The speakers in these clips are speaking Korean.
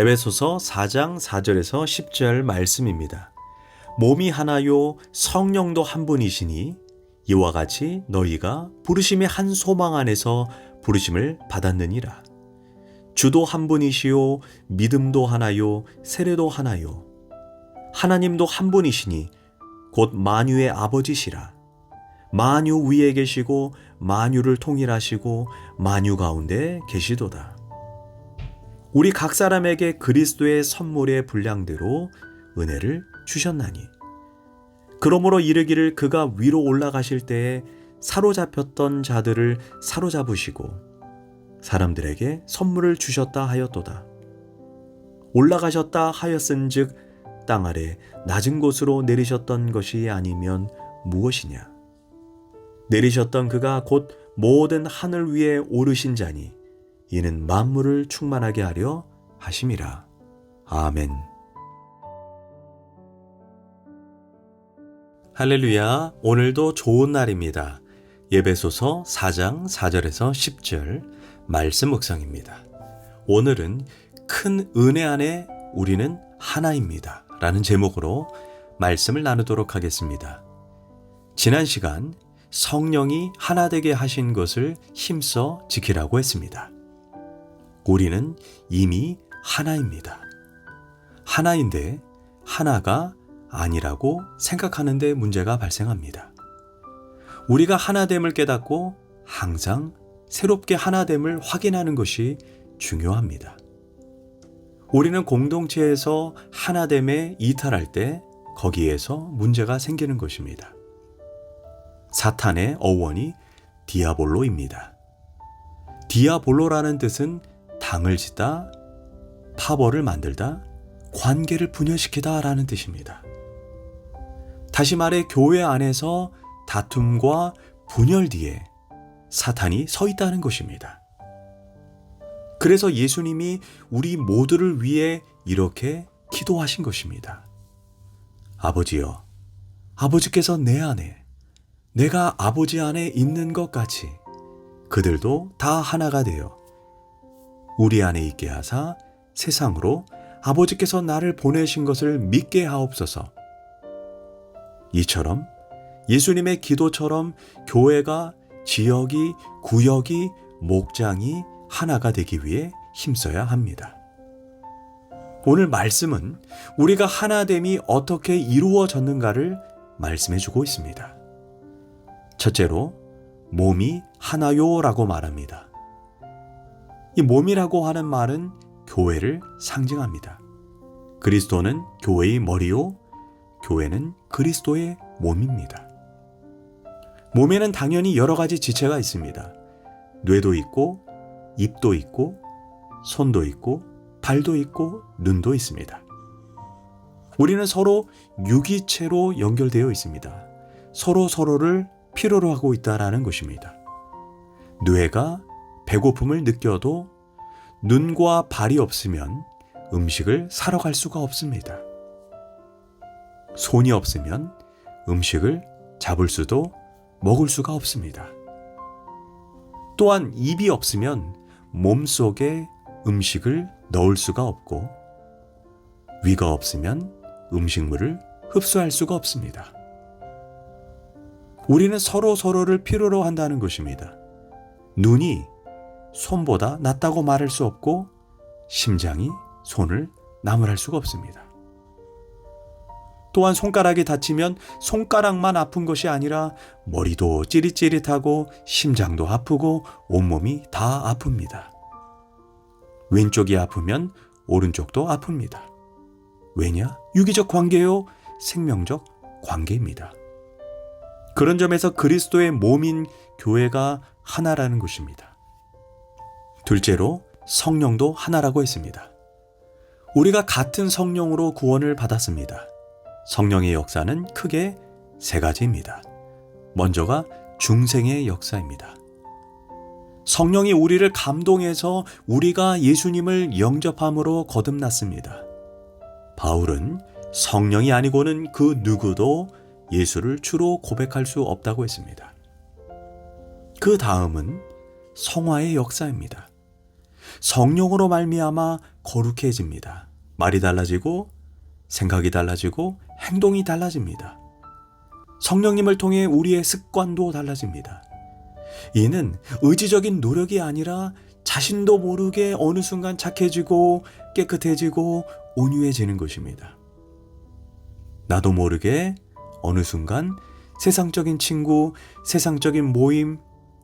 에베소서 4장 4절에서 10절 말씀입니다. 몸이 하나요 성령도 한 분이시니 이와 같이 너희가 부르심의 한 소망 안에서 부르심을 받았느니라. 주도 한 분이시요 믿음도 하나요 세례도 하나요 하나님도 한 분이시니 곧 만유의 아버지시라. 만유 위에 계시고 만유를 통일하시고 만유 가운데 계시도다. 우리 각 사람에게 그리스도의 선물의 분량대로 은혜를 주셨나니 그러므로 이르기를 그가 위로 올라가실 때에 사로잡혔던 자들을 사로잡으시고 사람들에게 선물을 주셨다 하였도다. 올라가셨다 하였은즉 땅 아래 낮은 곳으로 내리셨던 것이 아니면 무엇이냐. 내리셨던 그가 곧 모든 하늘 위에 오르신 자니 이는 만물을 충만하게 하려 하심이라. 아멘. 할렐루야. 오늘도 좋은 날입니다. 에베소서 4장 4절에서 10절 말씀 묵상입니다. 오늘은 큰 은혜 안에 우리는 하나입니다 라는 제목으로 말씀을 나누도록 하겠습니다. 지난 시간 성령이 하나 되게 하신 것을 힘써 지키라고 했습니다. 우리는 이미 하나입니다. 하나인데 하나가 아니라고 생각하는 데 문제가 발생합니다. 우리가 하나됨을 깨닫고 항상 새롭게 하나됨을 확인하는 것이 중요합니다. 우리는 공동체에서 하나됨에 이탈할 때 거기에서 문제가 생기는 것입니다. 사탄의 어원이 디아볼로입니다. 디아볼로라는 뜻은 당을 짓다, 파벌을 만들다, 관계를 분열시키다 라는 뜻입니다. 다시 말해 교회 안에서 다툼과 분열 뒤에 사탄이 서 있다는 것입니다. 그래서 예수님이 우리 모두를 위해 이렇게 기도하신 것입니다. 아버지여, 아버지께서 내 안에, 내가 아버지 안에 있는 것 같이 그들도 다 하나가 되어 우리 안에 있게 하사 세상으로 아버지께서 나를 보내신 것을 믿게 하옵소서. 이처럼 예수님의 기도처럼 교회가 지역이, 구역이, 목장이 하나가 되기 위해 힘써야 합니다. 오늘 말씀은 우리가 하나됨이 어떻게 이루어졌는가를 말씀해 주고 있습니다. 첫째로 몸이 하나요 라고 말합니다. 이 몸이라고 하는 말은 교회를 상징합니다. 그리스도는 교회의 머리요, 교회는 그리스도의 몸입니다. 몸에는 당연히 여러 가지 지체가 있습니다. 뇌도 있고, 입도 있고, 손도 있고, 발도 있고, 눈도 있습니다. 우리는 서로 유기체로 연결되어 있습니다. 서로를 필요로 하고 있다는 것입니다. 뇌가 배고픔을 느껴도 눈과 발이 없으면 음식을 사러 갈 수가 없습니다. 손이 없으면 음식을 잡을 수도 먹을 수가 없습니다. 또한 입이 없으면 몸속에 음식을 넣을 수가 없고 위가 없으면 음식물을 흡수할 수가 없습니다. 우리는 서로를 필요로 한다는 것입니다. 눈이 손보다 낫다고 말할 수 없고 심장이 손을 나무랄 수가 없습니다. 또한 손가락이 다치면 손가락만 아픈 것이 아니라 머리도 찌릿찌릿하고 심장도 아프고 온몸이 다 아픕니다. 왼쪽이 아프면 오른쪽도 아픕니다. 왜냐? 유기적 관계요, 생명적 관계입니다. 그런 점에서 그리스도의 몸인 교회가 하나라는 것입니다. 둘째로 성령도 하나라고 했습니다. 우리가 같은 성령으로 구원을 받았습니다. 성령의 역사는 크게 세 가지입니다. 먼저가 중생의 역사입니다. 성령이 우리를 감동해서 우리가 예수님을 영접함으로 거듭났습니다. 바울은 성령이 아니고는 그 누구도 예수를 주로 고백할 수 없다고 했습니다. 그 다음은 성화의 역사입니다. 성령으로 말미암아 거룩해집니다. 말이 달라지고 생각이 달라지고 행동이 달라집니다. 성령님을 통해 우리의 습관도 달라집니다. 이는 의지적인 노력이 아니라 자신도 모르게 어느 순간 착해지고 깨끗해지고 온유해지는 것입니다. 나도 모르게 어느 순간 세상적인 친구, 세상적인 모임,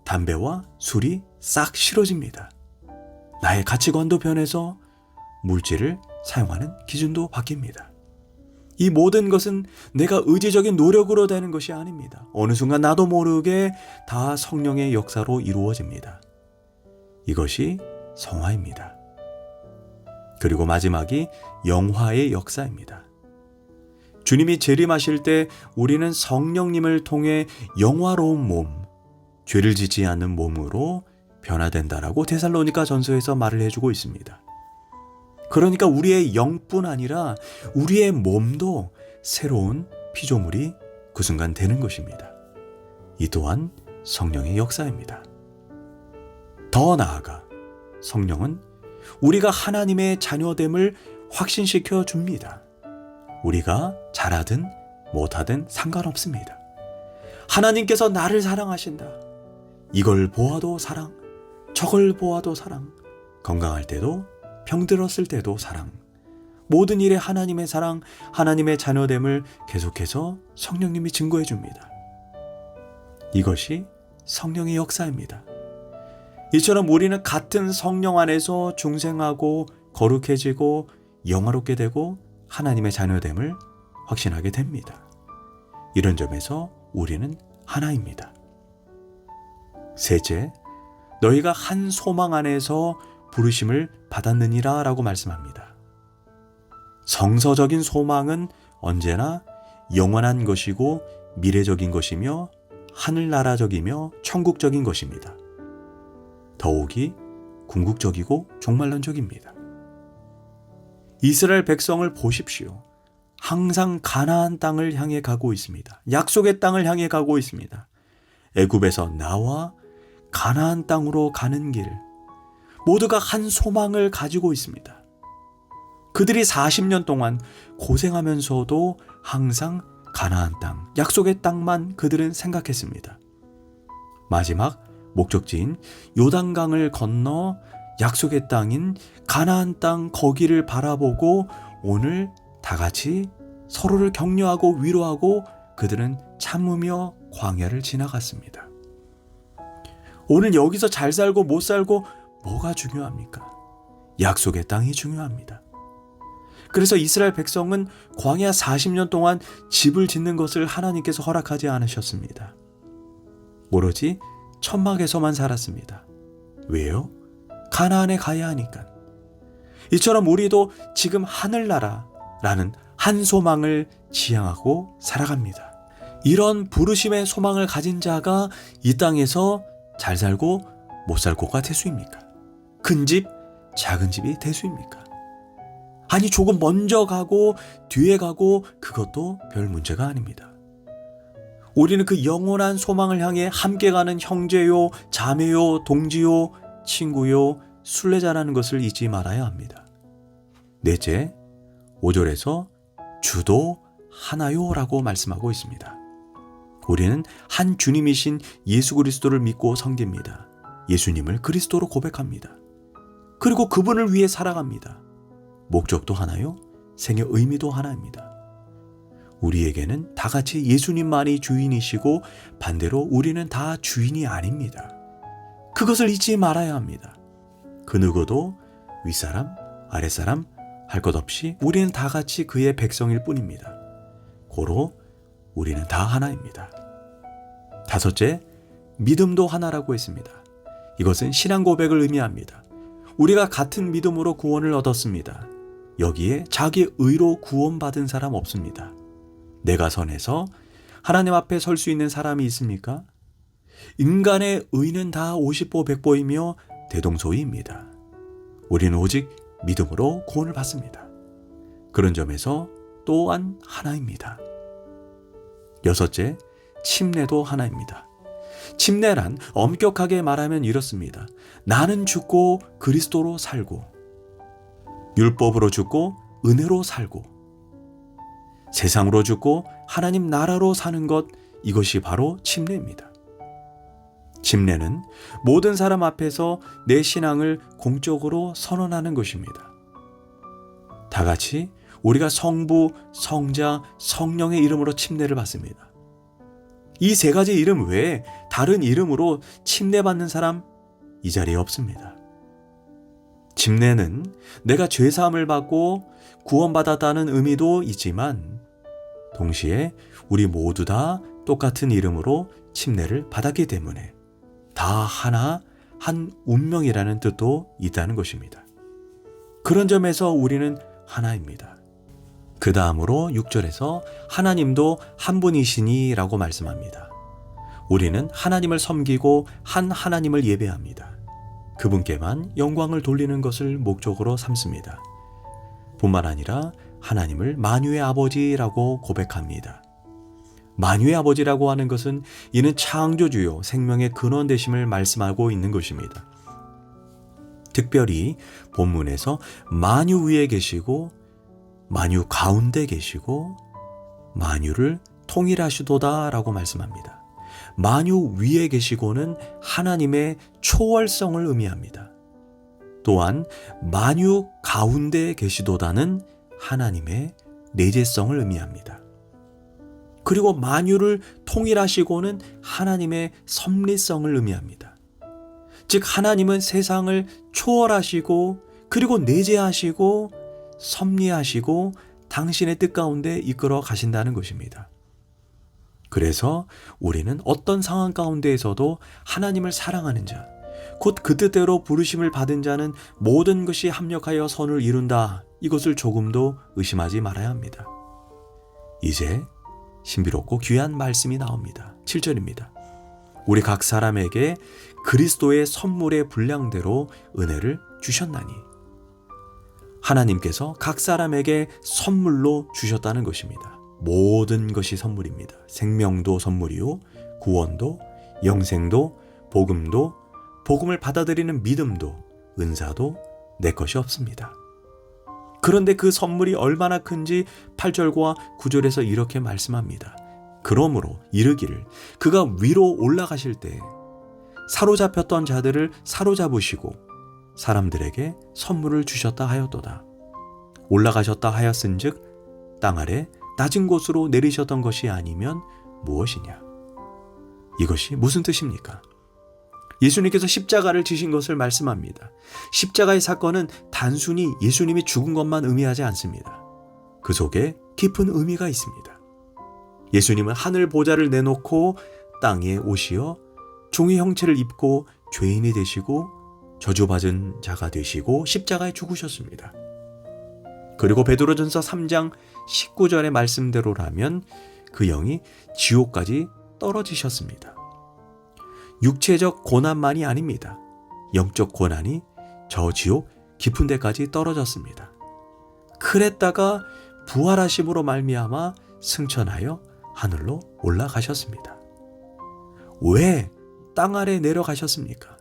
담배와 술이 싹 싫어집니다. 나의 가치관도 변해서 물질을 사용하는 기준도 바뀝니다. 이 모든 것은 내가 의지적인 노력으로 되는 것이 아닙니다. 어느 순간 나도 모르게 다 성령의 역사로 이루어집니다. 이것이 성화입니다. 그리고 마지막이 영화의 역사입니다. 주님이 재림하실 때 우리는 성령님을 통해 영화로운 몸, 죄를 짓지 않는 몸으로 변화된다라고 데살로니가 전서에서 말을 해주고 있습니다. 그러니까 우리의 영뿐 아니라 우리의 몸도 새로운 피조물이 그 순간 되는 것입니다. 이 또한 성령의 역사입니다. 더 나아가 성령은 우리가 하나님의 자녀됨을 확신시켜 줍니다. 우리가 잘하든 못하든 상관없습니다. 하나님께서 나를 사랑하신다. 이걸 보아도 사랑, 저걸 보아도 사랑, 건강할 때도 병들었을 때도 사랑, 모든 일에 하나님의 사랑, 하나님의 자녀됨을 계속해서 성령님이 증거해 줍니다. 이것이 성령의 역사입니다. 이처럼 우리는 같은 성령 안에서 중생하고 거룩해지고 영화롭게 되고 하나님의 자녀됨을 확신하게 됩니다. 이런 점에서 우리는 하나입니다. 셋째, 너희가 한 소망 안에서 부르심을 받았느니라 라고 말씀합니다. 성서적인 소망은 언제나 영원한 것이고 미래적인 것이며 하늘나라적이며 천국적인 것입니다. 더욱이 궁극적이고 종말론적입니다. 이스라엘 백성을 보십시오. 항상 가나안 땅을 향해 가고 있습니다. 약속의 땅을 향해 가고 있습니다. 애굽에서 나와 가나안 땅으로 가는 길, 모두가 한 소망을 가지고 있습니다. 그들이 40년 동안 고생하면서도 항상 가나안 땅, 약속의 땅만 그들은 생각했습니다. 마지막 목적지인 요단강을 건너 약속의 땅인 가나안 땅 거기를 바라보고 오늘 다 같이 서로를 격려하고 위로하고 그들은 참으며 광야를 지나갔습니다. 오늘 여기서 잘 살고 못 살고 뭐가 중요합니까? 약속의 땅이 중요합니다. 그래서 이스라엘 백성은 광야 40년 동안 집을 짓는 것을 하나님께서 허락하지 않으셨습니다. 오로지 천막에서만 살았습니다. 왜요? 가나안에 가야 하니까. 이처럼 우리도 지금 하늘나라라는 한 소망을 지향하고 살아갑니다. 이런 부르심의 소망을 가진 자가 이 땅에서 잘 살고 못 살고가 대수입니까? 큰 집, 작은 집이 대수입니까? 아니, 조금 먼저 가고 뒤에 가고 그것도 별 문제가 아닙니다. 우리는 그 영원한 소망을 향해 함께 가는 형제요, 자매요, 동지요, 친구요, 순례자라는 것을 잊지 말아야 합니다. 넷째, 5절에서 주도 하나요 라고 말씀하고 있습니다. 우리는 한 주님이신 예수 그리스도를 믿고 섬깁니다. 예수님을 그리스도로 고백합니다. 그리고 그분을 위해 살아갑니다. 목적도 하나요? 생의 의미도 하나입니다. 우리에게는 다 같이 예수님만이 주인이시고 반대로 우리는 다 주인이 아닙니다. 그것을 잊지 말아야 합니다. 그 누구도 윗사람, 아랫사람 할 것 없이 우리는 다 같이 그의 백성일 뿐입니다. 고로 우리는 다 하나입니다. 다섯째, 믿음도 하나라고 했습니다. 이것은 신앙 고백을 의미합니다. 우리가 같은 믿음으로 구원을 얻었습니다. 여기에 자기 의로 구원받은 사람 없습니다. 내가 선해서 하나님 앞에 설 수 있는 사람이 있습니까? 인간의 의는 다 50보 100보이며 대동소이입니다. 우리는 오직 믿음으로 구원을 받습니다. 그런 점에서 또한 하나입니다. 여섯째, 침례도 하나입니다. 침례란 엄격하게 말하면 이렇습니다. 나는 죽고 그리스도로 살고, 율법으로 죽고 은혜로 살고 세상으로 죽고 하나님 나라로 사는 것, 이것이 바로 침례입니다. 침례는 모든 사람 앞에서 내 신앙을 공적으로 선언하는 것입니다. 다 같이 우리가 성부, 성자, 성령의 이름으로 침례를 받습니다. 이 세 가지 이름 외에 다른 이름으로 침례받는 사람 이 자리에 없습니다. 침례는 내가 죄사함을 받고 구원받았다는 의미도 있지만 동시에 우리 모두 다 똑같은 이름으로 침례를 받았기 때문에 다 하나, 한 운명이라는 뜻도 있다는 것입니다. 그런 점에서 우리는 하나입니다. 그 다음으로 6절에서 하나님도 한 분이시니 라고 말씀합니다. 우리는 하나님을 섬기고 한 하나님을 예배합니다. 그분께만 영광을 돌리는 것을 목적으로 삼습니다. 뿐만 아니라 하나님을 만유의 아버지라고 고백합니다. 만유의 아버지라고 하는 것은 이는 창조주요 생명의 근원 되심을 말씀하고 있는 것입니다. 특별히 본문에서 만유 위에 계시고 만유 가운데 계시고 만유를 통일하시도다 라고 말씀합니다. 만유 위에 계시고는 하나님의 초월성을 의미합니다. 또한 만유 가운데 계시도다는 하나님의 내재성을 의미합니다. 그리고 만유를 통일하시고는 하나님의 섭리성을 의미합니다. 즉 하나님은 세상을 초월하시고 그리고 내재하시고 섭리하시고 당신의 뜻 가운데 이끌어 가신다는 것입니다. 그래서 우리는 어떤 상황 가운데에서도 하나님을 사랑하는 자, 곧 그 뜻대로 부르심을 받은 자는 모든 것이 합력하여 선을 이룬다. 이것을 조금도 의심하지 말아야 합니다. 이제 신비롭고 귀한 말씀이 나옵니다. 7절입니다. 우리 각 사람에게 그리스도의 선물의 분량대로 은혜를 주셨나니. 하나님께서 각 사람에게 선물로 주셨다는 것입니다. 모든 것이 선물입니다. 생명도 선물이요, 구원도, 영생도, 복음도, 복음을 받아들이는 믿음도, 은사도 내 것이 없습니다. 그런데 그 선물이 얼마나 큰지 8절과 9절에서 이렇게 말씀합니다. 그러므로 이르기를 그가 위로 올라가실 때 사로잡혔던 자들을 사로잡으시고 사람들에게 선물을 주셨다 하였도다. 올라가셨다 하였은즉 땅 아래 낮은 곳으로 내리셨던 것이 아니면 무엇이냐? 이것이 무슨 뜻입니까? 예수님께서 십자가를 지신 것을 말씀합니다. 십자가의 사건은 단순히 예수님이 죽은 것만 의미하지 않습니다. 그 속에 깊은 의미가 있습니다. 예수님은 하늘 보좌를 내놓고 땅에 오시어 종의 형체를 입고 죄인이 되시고 저주받은 자가 되시고 십자가에 죽으셨습니다. 그리고 베드로전서 3장 19절의 말씀대로라면 그 영이 지옥까지 떨어지셨습니다. 육체적 고난만이 아닙니다. 영적 고난이 저 지옥 깊은 데까지 떨어졌습니다. 그랬다가 부활하심으로 말미암아 승천하여 하늘로 올라가셨습니다. 왜 땅 아래 내려가셨습니까?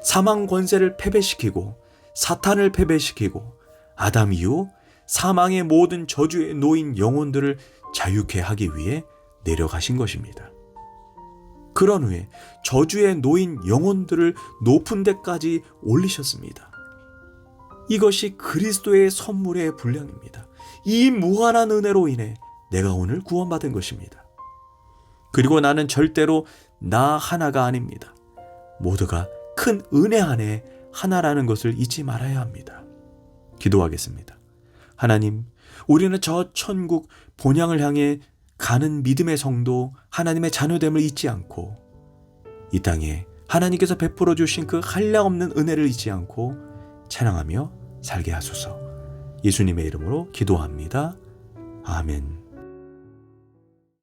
사망 권세를 패배시키고 사탄을 패배시키고 아담 이후 사망의 모든 저주에 놓인 영혼들을 자유케 하기 위해 내려가신 것입니다. 그런 후에 저주에 놓인 영혼들을 높은 데까지 올리셨습니다. 이것이 그리스도의 선물의 분량입니다. 이 무한한 은혜로 인해 내가 오늘 구원받은 것입니다. 그리고 나는 절대로 나 하나가 아닙니다. 모두가 큰 은혜 안에 하나라는 것을 잊지 말아야 합니다. 기도하겠습니다. 하나님, 우리는 저 천국 본향을 향해 가는 믿음의 성도, 하나님의 자녀됨을 잊지 않고 이 땅에 하나님께서 베풀어 주신 그 한량없는 은혜를 잊지 않고 찬양하며 살게 하소서. 예수님의 이름으로 기도합니다. 아멘.